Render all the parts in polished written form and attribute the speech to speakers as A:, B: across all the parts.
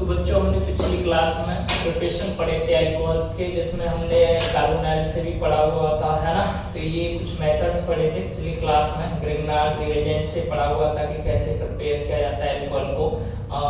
A: तो बच्चों हमने पिछली क्लास में प्रिपरेशन पढ़े थे अल्कोहल के, जिसमें हमने कार्बोनाइल से भी पढ़ा हुआ था, है ना। तो ये कुछ मेथड्स पढ़े थे पिछली क्लास में। ग्रिग्नार्ड रिएजेंट से पढ़ा हुआ था कि कैसे प्रिपेयर किया जाता है अल्कोहल को।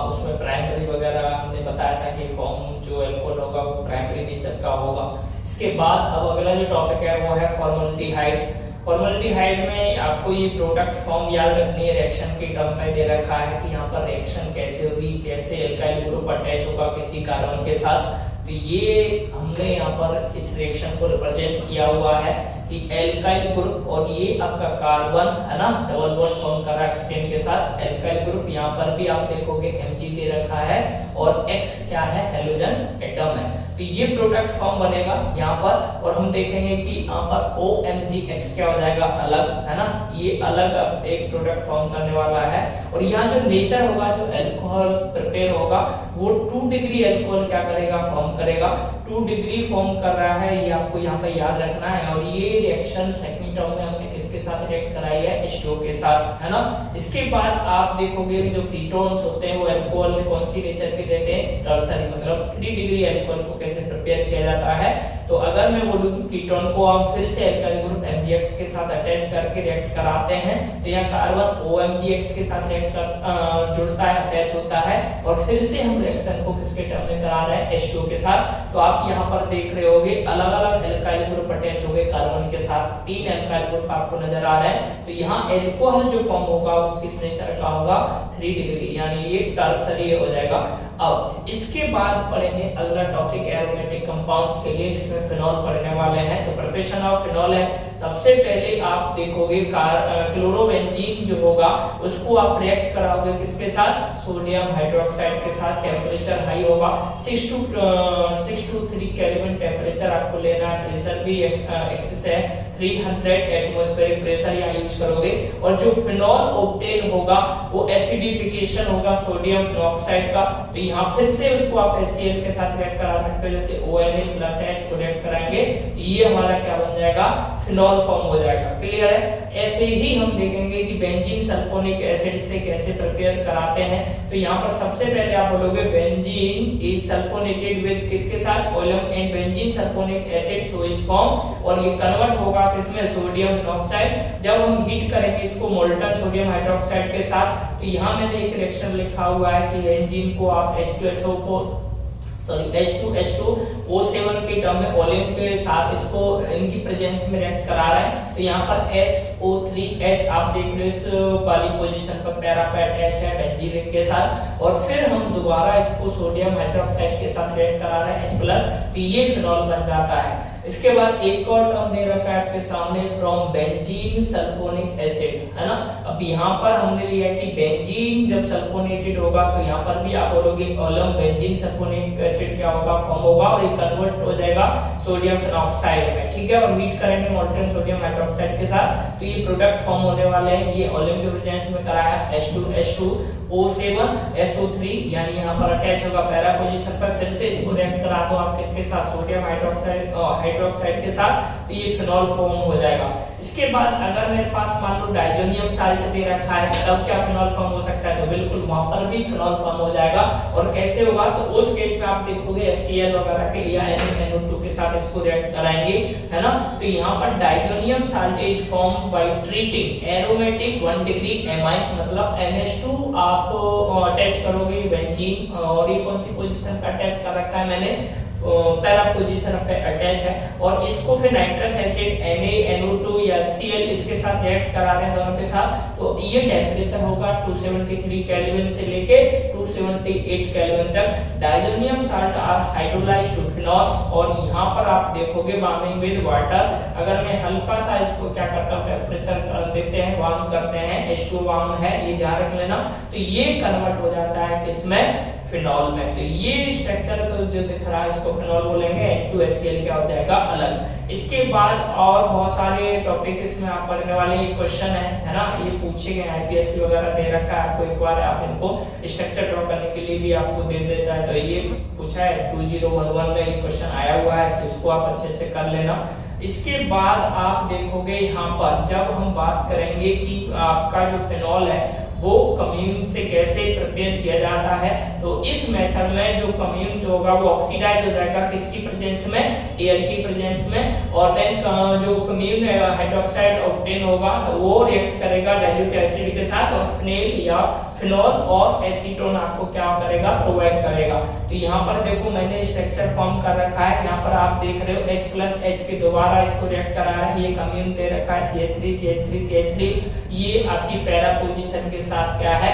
A: उसमें प्राइमरी वगैरह हमने बताया था कि फॉर्म जो अल्कोहल होगा वो प्राइमरी नेचर का होगा। इसके बाद अब अगला जो टॉपिक है वो है फॉर्मल्डिहाइड। फॉर्मल्डिहाइड में आपको ये प्रोडक्ट फॉर्म याद रखनी है। रिएक्शन के टर्म में दे रखा है कि यहाँ पर रिएक्शन कैसे होगी, कैसे एल्काइल ग्रुप अटैच होगा किसी कार्बन के साथ। तो ये हमने यहाँ पर इस रिएक्शन को रिप्रेजेंट किया हुआ है कि एल्काइल ग्रुप और ये आपका कार्बन है ना, डबल बॉन्ड फॉर्म कर रहा है ऑक्सीजन के साथ। एल्काइल ग्रुप यहाँ पर भी आप देखोगे Mg दे रखा है और X क्या है, हेलोजन एटम है। तो ये प्रोडक्ट फॉर्म बनेगा यहाँ पर, और हम देखेंगे कि यहाँ पर OMgX क्या हो जाएगा, अलग, है ना। ये अलग एक प्रोडक्ट फॉर्म करने वाला है। और यहाँ जो नेचर होगा, जो अल्कोहल प्रिपेयर होगा, वो 2 डिग्री अल्कोहल क्या करेगा, फॉर्म करेगा। 2 डिग्री फॉर्म कर रहा है, ये आपको यहाँ पे याद रखना है। और ये रिएक्शन सेकंड टर्म में हमने किसके साथ रिएक्ट कराई है, H2O के साथ, है ना। इसके बाद आप देखोगे जो कीटोन्स होते हैं वो अल्कोहल कौन सी नेचर के देते हैं, टर्सरी, मतलब 3 डिग्री अल्कोहल को कैसे प्रिपेयर किया जाता है। तो अगर मैं बोलूं कि कीटोन को आप फिर से अल्काइल ग्रुप MgX के साथ अटैच करके रिएक्ट कराते हैं, तो यहाँ कार्बन OMgX के साथ रिएक्ट कर जुड़ता है, अटैच होता है, और फिर से हम रिएक्शन को किसके टर्म में करा रहे हैं, H2O के साथ। तो आप यहाँ पर देख रहे होगे अलग अलग अल्काइल ग्रुप अटैच हो गए कार्बन के साथ, 3 अल्काइल ग्रुप आपको नजर आ रहे हैं। तो यहाँ अल्कोहल जो फॉर्म होगा वो किस नेचर का होगा, 3 डिग्री, यानी ये टर्सरी हो जाएगा। अब इसके बाद पढ़ेंगे अगला टॉपिक एरोमेटिक कंपाउंड्स के लिए, जिसमें फिनॉल पढ़ने वाले हैं। तो प्रिपरेशन ऑफ फिनॉल है। सबसे पहले आप देखोगे क्लोरोबेंजीन जो होगा उसको आप रिएक्ट कराओगे किसके साथ, सोडियम हाइड्रोक्साइड के साथ। टेम्परेचर हाई होगा, 6 to 3 केल्विन टेम्परेचर आपको लेना है। प्रेशर भी एक्सेस है, 300 एटमॉस्फेरिक प्रेशर यहाँ यूज करोगे। और जो फिनॉल ऑब्टेन होगा वो एसिडिफिकेशन होगा सोडियम फिनॉक्साइड का। तो यहाँ फिर से उसको आप HCl के साथ रिएक्ट करा सकते हो, जैसे ONA+H को रिएक्ट कराएंगे, ये हमारा क्या बन जाएगा, फिनॉल फॉर्म हो जाएगा। क्लियर है। ऐसे ही हम देखेंगे कि बेंजीन सल्फोनिक एसिड से कैसे प्रिपेयर कराते हैं। तो यहाँ पर सबसे पहले आप बोलोगे बेंजीन इज सल्फोनेटेड विद किसके साथ, oleum and benzene sulphonic acid so is form, और ये कन्वर्ट होगा किसमें, सोडियम फिनॉक्साइड। जब हम हीट करेंगे इसको मोल्टन सोडियम हाइड्रोक्साइड के साथ, तो यहाँ मैंने एक रिएक्शन लिखा हुआ है कि बेंजीन को आप H2O7 के टर्म में ओलियम के साथ इसको इनकी प्रेजेंस में रिएक्ट करा रहे हैं। तो यहाँ पर SO3H आप देख रहे हो इस वाली पोजीशन पर पैरा पे अटैच है बेंजीन के साथ, और फिर हम दोबारा इसको सोडियम हाइड्रोक्साइड के साथ रिएक्ट करा रहे हैं H+, तो ये फिनॉल बन जाता है। इसके बाद एक और टर्म दे रखा है आपके सामने, फ्रॉम बेंजीन सल्फोनिक एसिड, है ना। अब यहाँ पर हमने लिया है कि बेंजीन जब सल्फोनेटेड होगा तो यहाँ पर भी आप बोलोगे ओलियम बेंजीन सल्फोनिक एसिड क्या होगा, फॉर्म होगा, और ये कन्वर्ट हो जाएगा सोडियम फिनॉक्साइड में, ठीक है। और हीट करेंगे मोल्टन सोडियम हाइड्रोक्साइड के साथ, तो ये प्रोडक्ट फॉर्म होने वाले हैं। ये ओलियम के प्रेजेंस में कराया H2O7 SO3, यानी यहाँ पर अटैच होगा पैरा पोजीशन पर। फिर से इसको रिएक्ट करा दो आप किसके साथ, सोडियम हाइड्रोक्साइड के साथ, तो ये फिनॉल फॉर्म हो जाएगा। इसके बाद अगर मेरे पास मान लो डाइजोनियम साल्ट दे रखा है, तब क्या फिनॉल फॉर्म हो सकता है, तो बिल्कुल वहां पर भी फिनॉल फॉर्म हो जाएगा। और कैसे होगा, तो उस केस में आप देखोगे HCl वगैरह के लिए NO2 के साथ इसको रिएक्ट कराएंगे, है ना। तो यहाँ पर diazonium salt is form by treating aromatic 1 degree amine, मतलब NH2 आप अटैच करोगे बेंजीन, और ये कौन सी पोजीशन पे अटैच कर रखा है मैंने, पैरा पोजीशन पे अटैच है। और इसको फिर नाइट्रस एसिड NaNO2 या Cl इसके साथ रिएक्ट करा रहे हैं दोनों के साथ। तो ये टेंपरेचर होगा 273 केल्विन से लेके 278 केल्विन तक। Diazonium salt are hydrolysed to phenols, और यहाँ पर आप देखोगे वार्मिंग विद वाटर। अगर मैं हल्का सा इसको क्या करता हूँ, टेंपरेचर देते हैं, वार्म करते हैं, H2 वार्म है, ये ध्यान रख लेना। तो ये कन्वर्ट हो जाता है किसमें, फिनॉल में। तो ये स्ट्रक्चर तो जो दिख रहा है इसको फिनॉल बोलेंगे। N2HCl क्या हो जाएगा, अलग। इसके बाद और बहुत सारे टॉपिक इसमें आप पढ़ने वाले, ये क्वेश्चन है ना, ये पूछे गए IPSC वगैरह दे रखा है आपको, एक बार आप इनको स्ट्रक्चर ड्रॉ करने के लिए भी आपको दे देता है। तो ये पूछा है 2011 में ये क्वेश्चन आया हुआ है, तो इसको आप अच्छे से कर लेना। इसके बाद आप देखोगे यहाँ पर जब हम बात करेंगे कि आपका जो फिनॉल है वो कम्यून से कैसे प्रिपेयर किया जाता है। तो इस मेथड में जो कम्यून जो होगा वो ऑक्सीडाइज हो जाएगा किसकी प्रेजेंस में, एयर की प्रेजेंस में, और देन जो कम्यून हाइड्रोक्साइड ऑब्टेन होगा तो वो रिएक्ट करेगा डाइल्यूट एसिड के साथ और फिनेल या फिनोल और एसीटोन आपको क्या करेगा, प्रोवाइड करेगा। तो यहाँ पर देखो मैंने स्ट्रक्चर फॉर्म कर रखा है, यहाँ पर आप देख रहे हो H+H के दोबारा इसको रिएक्ट करा रहा है, ये कम्यून दे रखा है CH3 CH3 CH3, ये आपकी पैरा पोजीशन के साथ क्या है,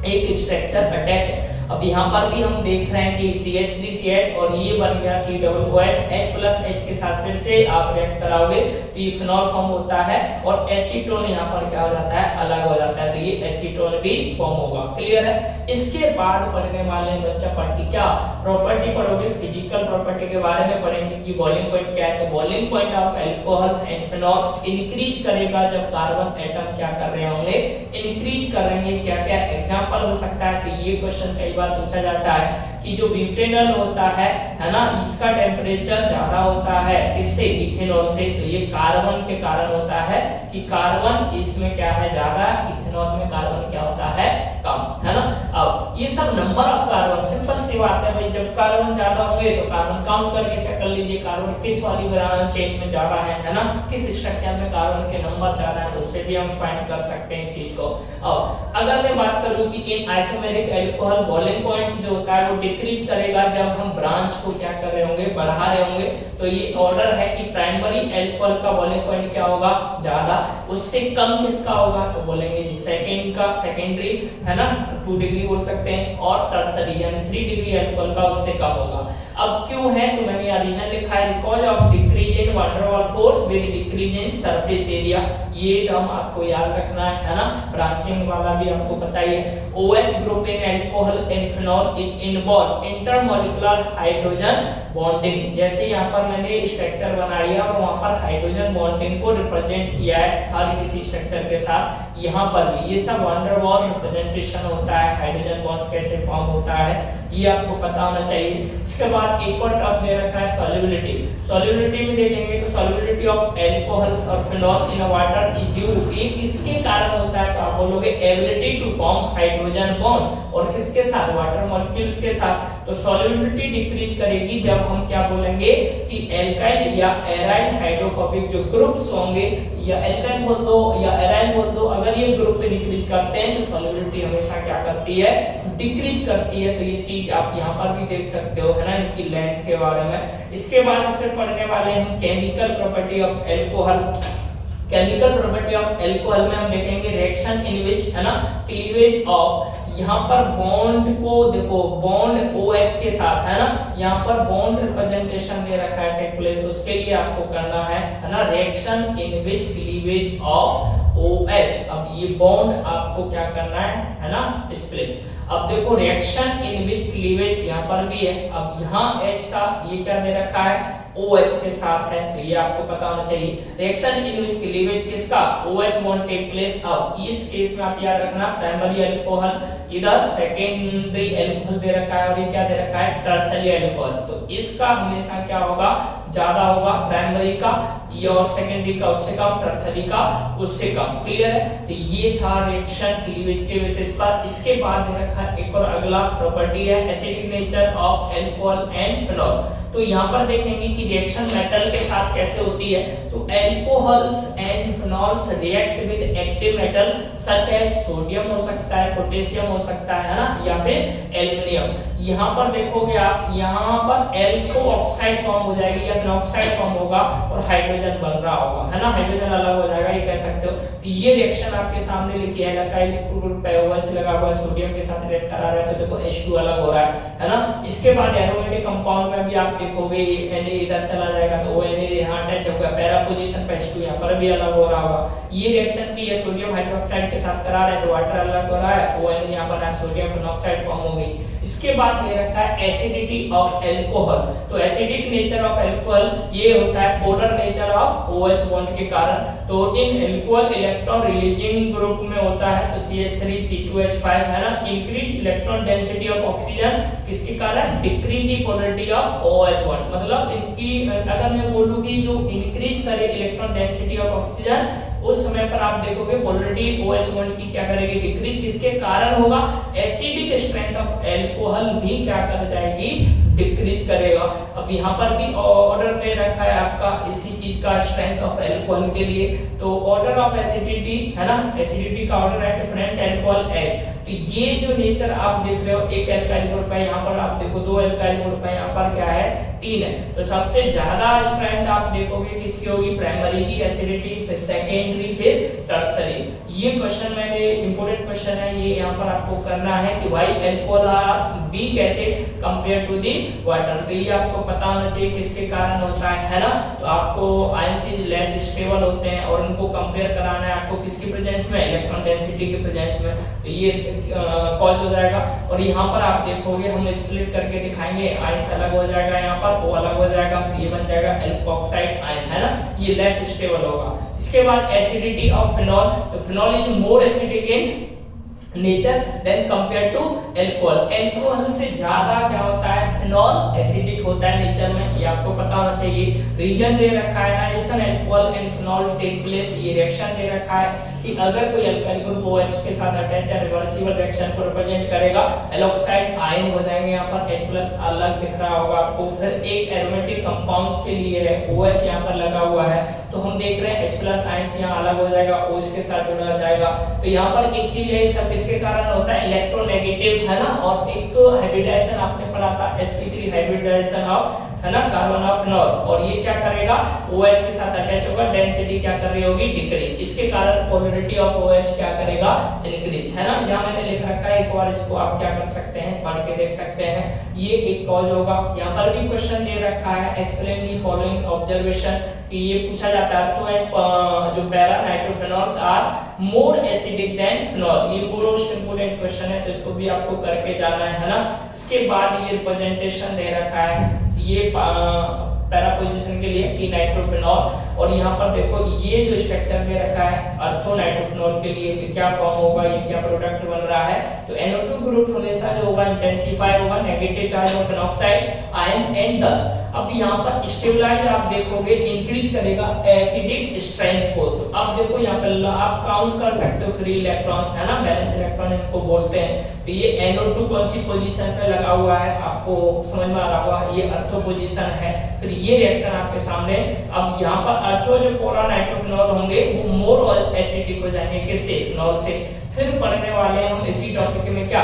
A: एक स्ट्रक्चर अटैच है। अब यहाँ पर भी हम देख रहे हैं कि CH3CH और ये बन गया COOH, H+H के साथ फिर से आप रिएक्ट कराओगे तो ये फिनोल फॉर्म होता है और एसीटोन यहाँ पर क्या हो जाता है, अलग हो जाता है, तो ये एसीटोन भी फॉर्म होगा। क्लियर है। इसके बाद पढ़ने वाले बच्चा क्या प्रॉपर्टी पढ़ोगे, फिजिकल प्रॉपर्टी के बारे में पढ़ेंगे कि बॉइलिंग पॉइंट क्या है। तो boiling point of alcohols and phenols increase करेगा जब कार्बन एटम क्या कर रहे होंगे, इंक्रीज कर रहे हैं। क्या क्या एग्जांपल हो सकता है, तो ये क्वेश्चन कई बार पूछा जाता है कि जो ब्यूटेनॉल होता है ना, इसका टेम्परेचर ज्यादा होता है किससे, इथेनॉल से, तो ये कार्बन के कारण होता है कि कार्बन इसमें क्या है ज्यादा, इथेनॉल में कार्बन क्या होता है, कम, है ना। अब ये सब नंबर ऑफ कार्बन, सिंपल सी बात है भाई, जब कार्बन ज्यादा होंगे तो कार्बन काउंट करके चेक कर लीजिए कार्बन किस वाली चेन में ज्यादा है ना, किस स्ट्रक्चर में कार्बन के नंबर ज्यादा है, तो उससे भी हम फाइंड कर सकते हैं इस चीज को। अब अगर मैं बात करूं कि इन आइसोमेरिक अल्कोहल बॉइलिंग पॉइंट जो होता है वो डिक्रीज करेगा जब हम ब्रांच को क्या कर रहे होंगे, बढ़ा रहे होंगे। तो ये ऑर्डर है कि प्राइमरी अल्कोहल का बॉइलिंग पॉइंट क्या होगा, ज्यादा, उससे कम किसका होगा, तो बोलेंगे सेकंड का, सेकेंडरी है ना 2 डिग्री बोल सकते हैं, और टर्सरी यानी 3 डिग्री अल्कोहल का उससे कम होगा। अब क्यों है, तो मैंने यहाँ रीजन लिखा है, because of decrease in van der वाल force with decrease in surface area. ये टर्म आपको याद रखना है ना, ब्रांचिंग वाला भी आपको पता ही है। OH group in alcohol and phenol is involve intermolecular hydrogen bonding. जैसे यहाँ पर मैंने स्ट्रक्चर बनाया और वहां पर हाइड्रोजन बॉन्डिंग को रिप्रेजेंट किया है हर किसी स्ट्रक्चर के साथ, यहाँ पर भी ये सब वान डेर वाल रिप्रेजेंटेशन होता है, हाइड्रोजन बॉन्ड कैसे फॉर्म होता है ये आपको पता होना चाहिए। इसके बाद एक और टर्म दे रखा है सॉल्युबिलिटी। सॉल्युबिलिटी में देखेंगे तो सॉल्युबिलिटी ऑफ अल्कोहल्स और phenol in water is due, ये किसके कारण होता है, तो आप बोलोगे ability to form hydrogen bond, और किसके साथ, वाटर मॉलिक्यूल्स के साथ। तो सॉल्युबिलिटी डिक्रीज करेगी जब हम क्या बोलेंगे कि एल्काइल या एराइल हाइड्रोफोबिक जो ग्रुप्स होंगे, या एल्काइल बोल दो या एराइल बोल दो, अगर ये ग्रुप इंक्रीज करते हैं तो सॉल्युबिलिटी हमेशा क्या करती है, डिक्रीज करती है। तो ये चीज आप यहाँ पर भी देख सकते हो, है ना, इनकी लेंथ के बारे में। इसके बाद फिर पढ़ने वाले हम chemical property of alcohol. Chemical property of alcohol में हम देखेंगे रिएक्शन इन विच, है ना, क्लीवेज ऑफ, यहाँ पर बॉन्ड को देखो, बॉन्ड OH के साथ, है ना, यहाँ पर बॉन्ड रिप्रेजेंटेशन दे रखा है टेक प्लेस, उसके लिए आपको करना है ना, reaction in which cleavage of OH। अब ये बॉन्ड आपको क्या करना है ना, स्प्लिट। अब देखो रिएक्शन इन विच क्लीवेज यहाँ पर भी है, अब यहाँ H था, ये क्या दे रखा है, OH के साथ है, तो ये आपको पता होना चाहिए। रिएक्शन इन विच क्लीवेज किसका, OH बॉन्ड टेक प्लेस। अब इस केस में आप याद रखना प्राइमरी अल्कोहल, इधर सेकेंडरी अल्कोहल दे रखा है, और ये क्या दे रखा है, टर्सरी अल्कोहल। तो इसका हमेशा क्या होगा, ज्यादा होगा, प्राइमरी का ये और सेकेंडरी का उससे कम, टर्सरी का उससे कम। क्लियर है। तो ये था रिएक्शन क्लीवेज के बेसिस पर। इसके बाद दे रखा है एक और अगला प्रॉपर्टी है acidic nature of alcohol and phenol. तो यहाँ पर देखेंगे कि रिएक्शन मेटल के साथ कैसे होती है। तो alcohols and phenols react with active metal such as sodium हो सकता है, पोटेशियम हो सकता है ना, या फिर एल्युमिनियम। यहाँ पर देखोगे आप, यहाँ पर एल्को ऑक्साइड फॉर्म हो जाएगी या फिनॉक्साइड फॉर्म होगा और हाइड्रोजन बन रहा होगा, है ना, हाइड्रोजन अलग हो जाएगा, ये कह सकते हो। तो ये रिएक्शन आपके सामने लिखी है, एल्काइल ग्रुप पे OH लगा हुआ है, सोडियम के साथ रिएक्ट करा रहा है, तो देखो H2 अलग हो रहा है ना। इसके बाद एरोमेटिक कंपाउंड में भी आप देखोगे Na इधर चला जाएगा तो ONA यहाँ अटैच होगा, पैरा पोजीशन पे H2 यहाँ पर भी अलग हो रहा होगा। ये रिएक्शन भी है, सोडियम हाइड्रोक्साइड के साथ करा रहे हैं तो वाटर अलग हो रहा है, ONA यहाँ बना, सोडियम फिनॉक्साइड फॉर्म हो गई। इसके बाद दे रखा है एसिडिटी ऑफ अल्कोहल। तो एसिडिक नेचर ऑफ अल्कोहल ये होता है polar nature of OH bond के कारण। तो इन अल्कोहल इलेक्ट्रॉन रिलीजिंग ग्रुप में होता है, तो CH3 C2H5 है ना। Increase electron density of oxygen किसके कारण, decrease the polarity of OH bond. मतलब इनकी अगर मैं बोलूं कि जो इंक्रीज करे इलेक्ट्रॉन डेंसिटी ऑफ ऑक्सीजन उस समय पर आप देखोगे पोलरिटी OH बॉन्ड की क्या करेगी, डिक्रीज। किसके कारण होगा, एसिडिक स्ट्रेंथ ऑफ अल्कोहल भी क्या कर जाएगी, डिक्रीज करेगा। अब यहाँ पर भी ऑर्डर दे रखा है आपका इसी चीज का, स्ट्रेंथ ऑफ अल्कोहल के लिए। तो ऑर्डर ऑफ एसिडिटी है ना, एसिडिटी का ऑर्डर है डिफरेंट अल्कोहल एज। तो ये जो नेचर आप देख रहे हो, एक अल्काइल ग्रुप है, यहाँ पर आप देखो 2 अल्काइल ग्रुप है, यहाँ पर क्या है 3 है। तो सबसे ज्यादा स्ट्रेंथ आप देखोगे किसकी होगी, प्राइमरी की एसिडिटी, फिर सेकेंडरी, फिर टर्सरी। ये क्वेश्चन मैंने इंपॉर्टेंट क्वेश्चन है, ये यहाँ पर आपको करना है कि why alcohol are weak acid compare to the water. तो ये आपको पता होना चाहिए किसके कारण होता है ना। तो आपको आयंस लेस स्टेबल होते हैं और उनको कंपेयर कराना है आपको किसकी प्रेजेंस में, इलेक्ट्रॉन डेंसिटी की प्रेजेंस में। तो ये कॉज हो जाएगा। और यहाँ पर आप देखोगे हम स्प्लिट करके दिखाएंगे, आयंस अलग हो जाएगा, यहाँ पर वो अलग हो जाएगा, तो ये बन जाएगा एल्कोक्साइड आयन है ना, ये लेस स्टेबल होगा। इसके बाद एसिडिटी ऑफ फिनॉल, तो phenol is more acidic in nature than compare to alcohol. Alcohol से ज्यादा क्या होता है, फिनॉल एसिडिक होता है नेचर में, ये आपको पता होना चाहिए। रीजन दे रखा है nitration alcohol and phenol take place, ये रिएक्शन दे रखा है कि अगर कोई अल्काइल ग्रुप OH के साथ अटैच है, रिवर्सिबल रिएक्शन को रिप्रेजेंट करेगा, एलॉक्साइड आयन हो जाएंगे। यहाँ पर H+ अलग दिख रहा होगा आपको। फिर एक एरोमेटिक कंपाउंड्स के लिए है OH यहाँ पर लगा हुआ है, तो हम देख रहे हैं H+ आयंस यहाँ अलग हो जाएगा, OH के साथ जुड़ा जाएगा। तो यहाँ पर एक चीज है, सब किसके कारण होता है, इलेक्ट्रोनेगेटिव है ना। और एक हाइब्रिडाइजेशन आपने पढ़ा था, sp3 हाइब्रिडाइजेशन ऑफ है ना कार्बन ऑफ फिनॉल, और ये क्या करेगा, OH के साथ अटैच होगा, डेंसिटी क्या कर रही होगी, डिक्रीज। इसके कारण पोलरिटी ऑफ OH क्या करेगा, इंक्रीज है ना। यहाँ मैंने लिख रखा है, एक बार इसको आप क्या कर सकते हैं, पढ़ के देख सकते हैं, ये एक कॉज होगा। यहाँ पर भी क्वेश्चन दे रखा है, एक्सप्लेन दी फॉलोइंग ऑब्जर्वेशन, कि ये पूछा जाता है तो जो para nitrophenols are more acidic than phenol. ये मोस्ट इंपोर्टेंट क्वेश्चन है, तो इसको भी आपको करके जाना है ना। इसके बाद ये रिप्रेजेंटेशन दे रखा है, ये पैरा पोजीशन के लिए टी नाइट्रोफिनॉल, और यहाँ पर देखो ये जो स्ट्रक्चर दे रखा है अर्थो नाइट्रोफिनॉल के लिए, कि क्या फॉर्म होगा, ये क्या प्रोडक्ट बन रहा है। तो NO2 ग्रुप हमेशा जो होगा इंटेंसिफाई होगा, negative charge of phenoxide ion and दस। अब यहाँ पर स्टेबलाइज आप देखोगे इंक्रीज करेगा एसिडिक स्ट्रेंथ को। तो अब देखो यहाँ पर आप काउंट कर सकते हो फ्री इलेक्ट्रॉन्स है ना, बैलेंस इलेक्ट्रॉन इनको बोलते हैं। तो ये NO2 कौन सी पोजीशन पे लगा हुआ है, आपको समझ में आ रहा होगा, ये अर्थो पोजीशन है। फिर ये रिएक्शन आपके सामने, अब यहाँ पर अर्थो जो पोरा नाइट्रोफिनॉल होंगे वो मोर एसिडिक हो जाएंगे, किससे, फिनॉल से। फिर पढ़ने वाले हम इसी टॉपिक में क्या,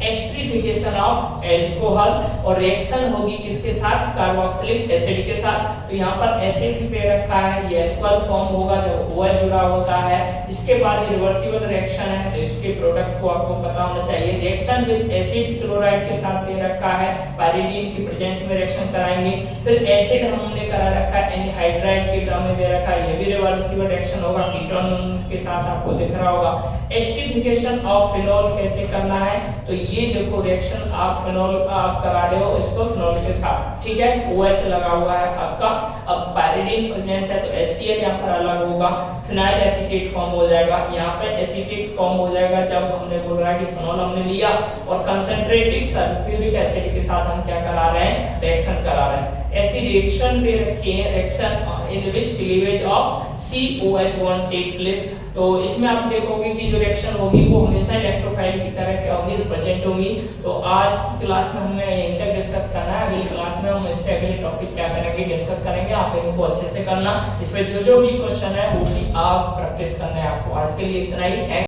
A: एस्टरिफिकेशन ऑफ अल्कोहल, और रिएक्शन होगी किसके साथ, कार्बोक्सिलिक एसिड के साथ। तो यहाँ पर एसिड दे रखा है, ये अल्कोहल फॉर्म होगा जब OH जुड़ा होता है। इसके बाद ये रिवर्सिबल रिएक्शन है, तो इसके प्रोडक्ट को आपको पता होना चाहिए। रिएक्शन विद एसिड क्लोराइड के साथ दे रखा है, पाइरीडीन की प्रेजेंस में रिएक्शन कराएंगे। फिर एसिड हमने करा रखा है एनहाइड्राइड के टर्म में दे रखा है, ये भी रिवर्सिबल रिएक्शन होगा, कीटोन के साथ आपको दिख रहा होगा। एस्टरिफिकेशन ऑफ फिनॉल कैसे करना है, तो ये देखो रिएक्शन आप फिनॉल आप करा रहे हो इसको फिनॉल के साथ, ठीक है, OH लगा हुआ है आपका। अब पाइरीडीन प्रेजेंस है तो HCl यहाँ पर अलग होगा, फिनाइल एसीटेट फॉर्म हो जाएगा। यहाँ पे एसीटेट फॉर्म हो जाएगा जब हमने बोल रहा है कि फिनॉल हमने लिया और कंसंट्रेटेड सल्फ्यूरिक एसिड के साथ हम क्या करा रहे हैं, रिएक्शन करा रहे हैं। ऐसी रिएक्शन दे रखी है, reaction in which cleavage of COH1 take place. तो इसमें आप देखोगे कि जो रिएक्शन होगी वो हमेशा इलेक्ट्रोफाइल की तरह क्या होगी, प्रेजेंट होगी। तो आज की क्लास में हमें यहीं तक डिस्कस करना है, अगली क्लास में हम इससे अगले टॉपिक क्या करेंगे, डिस्कस करेंगे। आप इनको अच्छे से करना, इसमें जो जो भी क्वेश्चन है वो भी आप प्रैक्टिस करना है आपको। आज के लिए इतना ही।